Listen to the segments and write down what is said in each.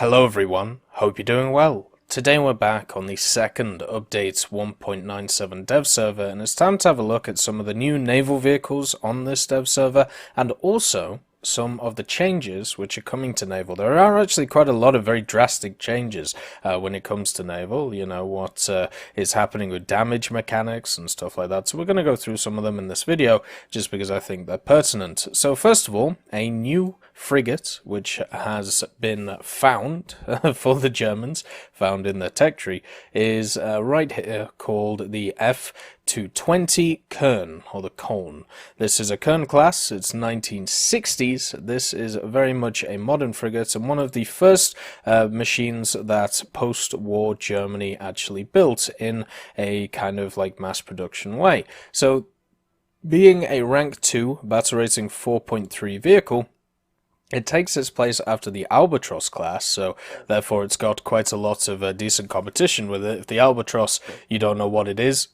Hello everyone, hope you're doing well. Today we're back on the second update 1.97 dev server, and it's time to have a look at some of the new naval vehicles on this dev server and also some of the changes which are coming to naval. There are actually quite a lot of very drastic changes when it comes to naval, you know, what is happening with damage mechanics and stuff like that. So we're going to go through some of them in this video just because I think they're pertinent. So first of all, a new frigate which has been found for the Germans, found in their tech tree, is right here, called the F-220 Kern, or the Köln. This is a Kern class, it's 1960s. This is very much a modern frigate and one of the first machines that post-war Germany actually built in a kind of like mass production way. So being a rank 2 battle rating 4.3 vehicle, it takes its place after the Albatross class, so therefore it's got quite a lot of decent competition with it. If the Albatross, you don't know what it is,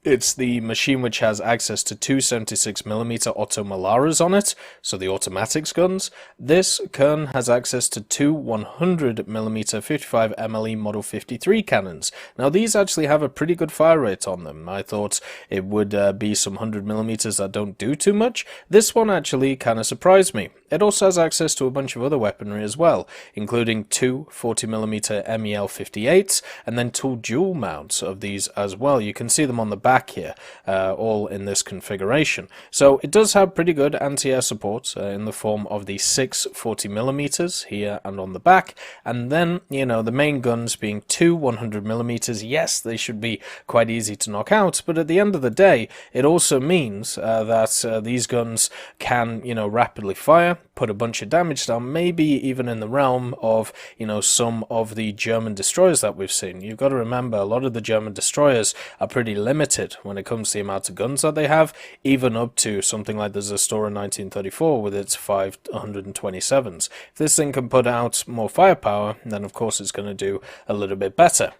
it's the machine which has access to two 76mm Otto Malaras on it, so the automatics guns. This Kern has access to two 100mm 55 MLE Model 53 cannons. Now these actually have a pretty good fire rate on them. I thought it would be some 100mm that don't do too much. This one actually kind of surprised me. It also has access to a bunch of other weaponry as well, including two 40mm MEL 58s and then two dual mounts of these as well. You can see them on the back here, all in this configuration. So it does have pretty good anti-air support in the form of the 6 40mm here and on the back, and then, you know, the main guns being two 100mm. Yes, they should be quite easy to knock out, but at the end of the day, it also means that these guns can, you know, rapidly fire, put a bunch of damage down, maybe even in the realm of, you know, some of the German destroyers that we've seen. You've got to remember, a lot of the German destroyers are pretty limited when it comes to the amount of guns that they have, even up to something like the Zastora 1934 with its 527s. If this thing can put out more firepower, then of course it's going to do a little bit better.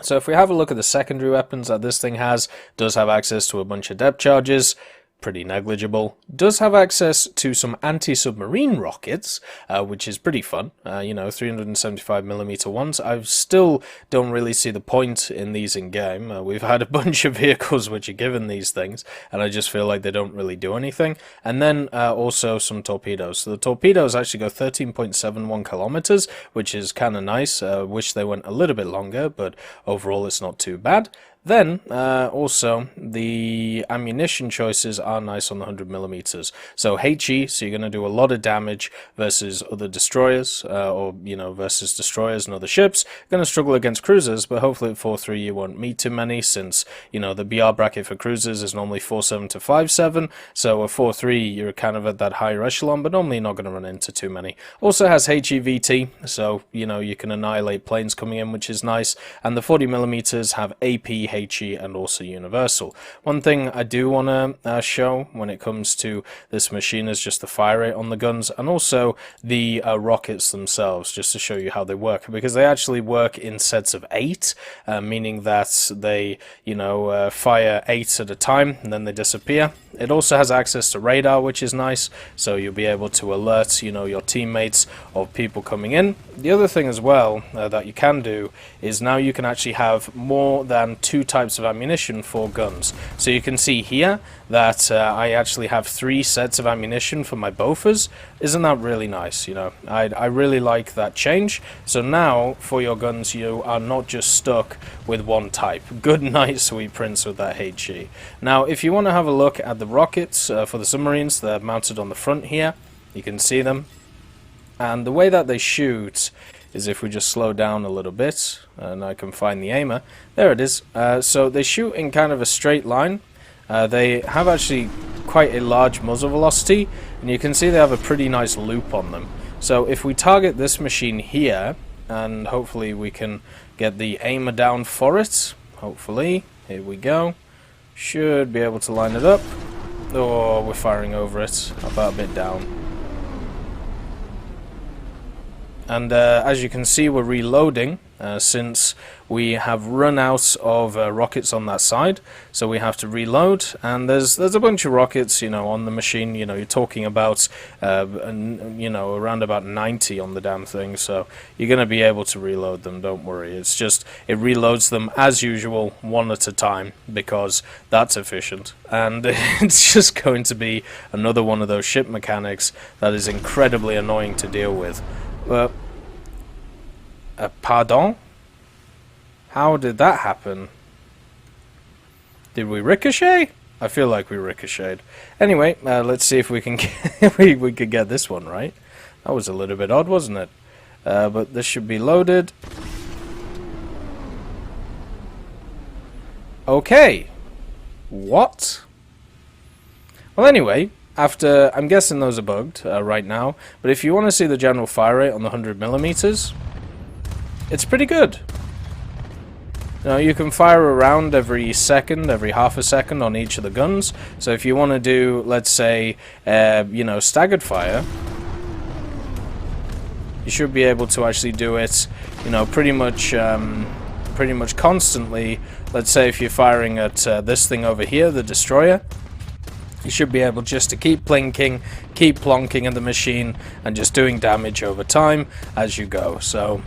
So if we have a look at the secondary weapons that this thing has, does have access to a bunch of depth charges, pretty negligible. Does have access to some anti-submarine rockets, which is pretty fun. You know, 375mm ones. I still don't really see the point in these in game. We've had a bunch of vehicles which are given these things, and I just feel like they don't really do anything. And then also some torpedoes. So the torpedoes actually go 13.71 kilometers, which is kind of nice. Wish they went a little bit longer, but overall it's not too bad. Then, also, the ammunition choices are nice on the 100mm. So HE, so you're going to do a lot of damage versus other destroyers, or, you know, versus destroyers and other ships. Going to struggle against cruisers, but hopefully at 4.3 you won't meet too many, since, you know, the BR bracket for cruisers is normally 4.7 to 5.7, so at 4.3 you're kind of at that higher echelon, but normally you're not going to run into too many. Also has HEVT, so, you know, you can annihilate planes coming in, which is nice, and the 40mm have AP, HE, and also universal. One thing I do want to show when it comes to this machine is just the fire rate on the guns, and also the rockets themselves, just to show you how they work, because they actually work in sets of 8, meaning that they, you know, fire 8 at a time and then they disappear. It also has access to radar, which is nice, so you'll be able to alert, you know, your teammates of people coming in. The other thing as well that you can do is now you can actually have more than 2 types of ammunition for guns. So you can see here that I actually have 3 sets of ammunition for my Bofors. Isn't that really nice? You know, I really like that change. So now for your guns you are not just stuck with one type. Good night, sweet prince, with that HE. Now if you want to have a look at the rockets for the submarines, they're mounted on the front here. You can see them. And the way that they shoot is if we just slow down a little bit, and I can find the aimer. There it is. So they shoot in kind of a straight line. They have actually quite a large muzzle velocity, and you can see they have a pretty nice loop on them. So if we target this machine here, and hopefully we can get the aimer down for it, hopefully, here we go. Should be able to line it up. Oh, we're firing over it, about a bit down. And as you can see, we're reloading, since we have run out of rockets on that side, so we have to reload, and there's a bunch of rockets, on the machine. You're talking about around about 90 on the damn thing, so you're going to be able to reload them, don't worry. It's just it reloads them as usual, one at a time, because that's efficient, and it's just going to be another one of those ship mechanics that is incredibly annoying to deal with. Pardon? How did that happen? Did we ricochet? I feel like we ricocheted. Anyway, let's see if we can get we could get this one right. That was a little bit odd, wasn't it? But this should be loaded. Okay. What? Well, anyway, after I'm guessing those are bugged right now, but if you want to see the general fire rate on the 100mm, it's pretty good. You can fire around every second, every half a second on each of the guns. So if you want to do, let's say, staggered fire, you should be able to actually do it, pretty much constantly. Let's say if you're firing at this thing over here, the destroyer, you should be able just to keep blinking, keep plonking at the machine, and just doing damage over time as you go. So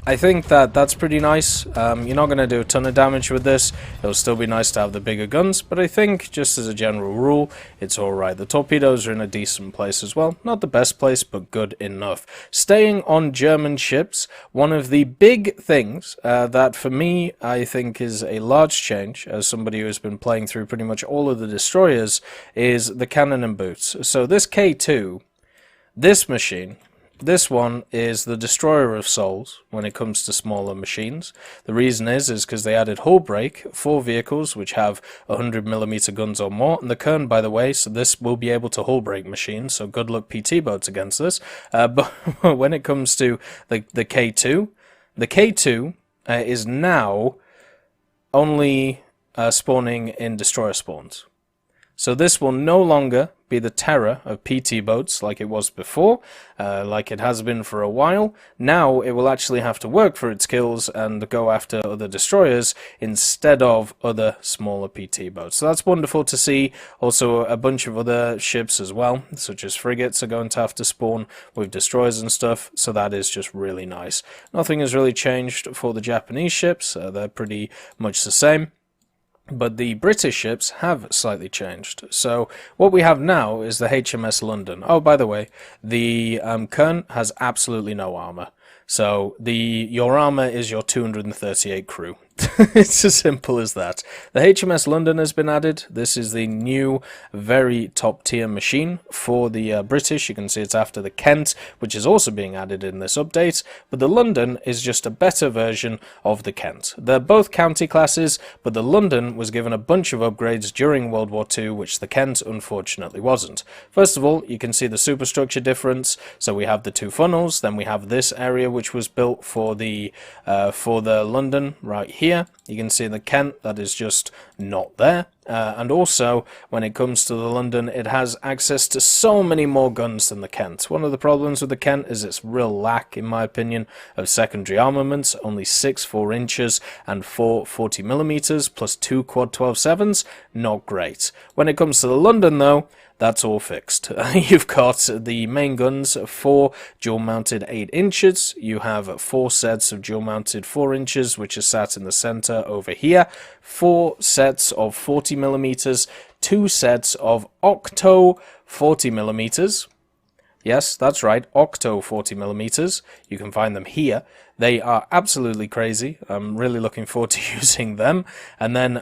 I think that's pretty nice. You're not going to do a ton of damage with this. It'll still be nice to have the bigger guns, but I think, just as a general rule, it's alright. The torpedoes are in a decent place as well. Not the best place, but good enough. Staying on German ships, one of the big things that, for me, I think is a large change, as somebody who has been playing through pretty much all of the destroyers, is the cannon and boots. So this K2, this machine, this one is the destroyer of souls when it comes to smaller machines. The reason is because they added hull break for vehicles which have 100mm guns or more. And the Kern, by the way, so this will be able to hull break machines, so good luck PT boats against this. But when it comes to the K2, the K2 is now only spawning in destroyer spawns. So this will no longer be the terror of PT boats like it was before, like it has been for a while. Now it will actually have to work for its kills and go after other destroyers instead of other smaller PT boats. So that's wonderful to see. Also, a bunch of other ships as well, such as frigates, are going to have to spawn with destroyers and stuff, so that is just really nice. Nothing has really changed for the Japanese ships. They're pretty much the same. But the British ships have slightly changed. So what we have now is the HMS London. Oh, by the way, the Kern has absolutely no armor. So your armor is your 238 crew. It's as simple as that. The HMS London has been added. This is the new, very top tier machine for the British. You can see it's after the Kent, which is also being added in this update. But the London is just a better version of the Kent. They're both county classes, but the London was given a bunch of upgrades during World War II, which the Kent unfortunately wasn't. First of all, you can see the superstructure difference. So we have the two funnels, then we have this area which was built for the London right here. You can see the Kent, that is just not there. And also, when it comes to the London, it has access to so many more guns than the Kent. One of the problems with the Kent is its real lack, in my opinion, of secondary armaments. Only 6 4-inches and 4 40mm, plus 2 quad 12-7s. Not great. When it comes to the London, though, that's all fixed. You've got the main guns, 4 dual-mounted 8 inches. You have 4 sets of dual-mounted 4 inches, which are sat in the center over here. 4 sets of 40mm, 2 sets of octo 40mm. Yes, that's right, octo 40mm. You can find them here. They are absolutely crazy. I'm really looking forward to using them. And then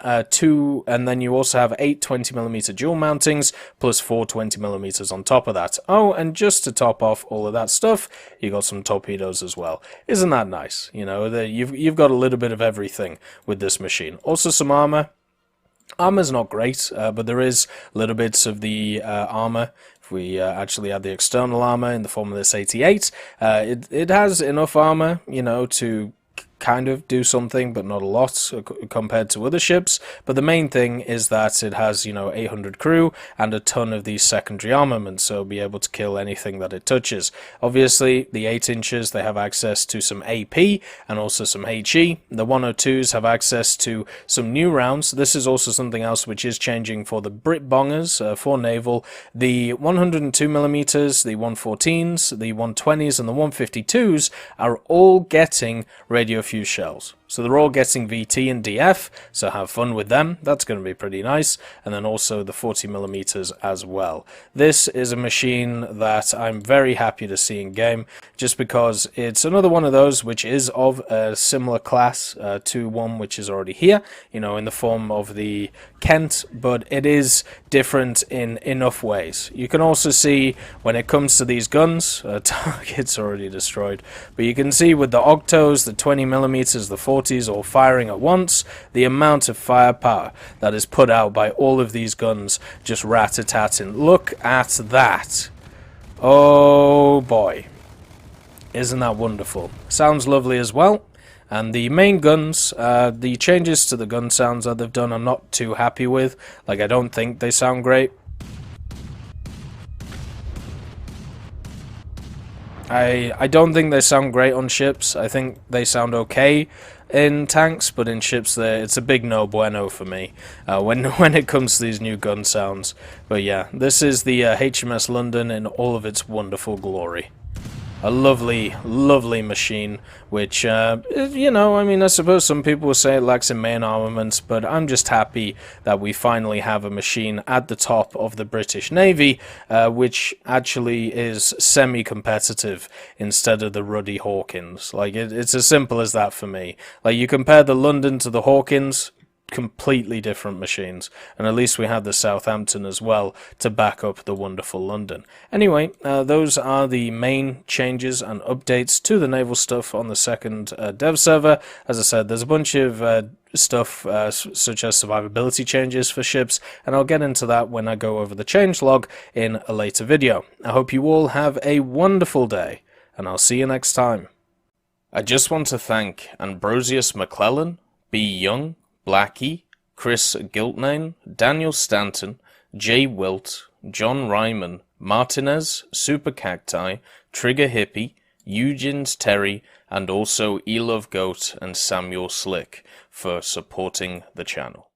you also have 8 20mm dual mountings plus 4 20mm on top of that. Oh, and just to top off all of that stuff, you got some torpedoes as well. Isn't that nice? You've got a little bit of everything with this machine. Also some armor. Armor's not great, but there is little bits of the armor. If we actually add the external armor in the form of this 88, it has enough armor, to kind of do something, but not a lot compared to other ships. But the main thing is that it has, 800 crew and a ton of these secondary armaments, so it'll be able to kill anything that it touches. Obviously, the 8 inches, they have access to some AP and also some HE. The 102s have access to some new rounds. This is also something else which is changing for the Brit bongers for Naval. The 102mm, the 114s, the 120s and the 152s are all getting radio fuse shells. So they're all getting VT and DF, so have fun with them. That's going to be pretty nice. And then also the 40mm as well. This is a machine that I'm very happy to see in game, just because it's another one of those which is of a similar class to one which is already here, in the form of the Kent, but it is different in enough ways. You can also see when it comes to these guns, target's already destroyed, but you can see with the Octos, the 20mm, the 40s all firing at once, the amount of firepower that is put out by all of these guns just rat-a-tatting. Look at that. Oh boy. Isn't that wonderful? Sounds lovely as well. And the main guns, the changes to the gun sounds that they've done I'm not too happy with. Like, I don't think they sound great. I don't think they sound great on ships. I think they sound okay in tanks, but in ships it's a big no bueno for me when it comes to these new gun sounds. But yeah, this is the HMS London in all of its wonderful glory. A lovely, lovely machine, which, I suppose some people will say it lacks in main armaments, but I'm just happy that we finally have a machine at the top of the British Navy, which actually is semi-competitive instead of the ruddy Hawkins. Like, it's as simple as that for me. Like, you compare the London to the Hawkins, completely different machines, and at least we have the Southampton as well to back up the wonderful London. Anyway, those are the main changes and updates to the naval stuff on the second dev server. As I said, there's a bunch of stuff such as survivability changes for ships, and I'll get into that when I go over the changelog in a later video. I hope you all have a wonderful day, and I'll see you next time. I just want to thank Ambrosius McClellan, B. Young, Blackie, Chris Giltnane, Daniel Stanton, Jay Wilt, John Ryman, Martinez, Super Cacti, Trigger Hippie, Eugens Terry, and also Elove Goat and Samuel Slick for supporting the channel.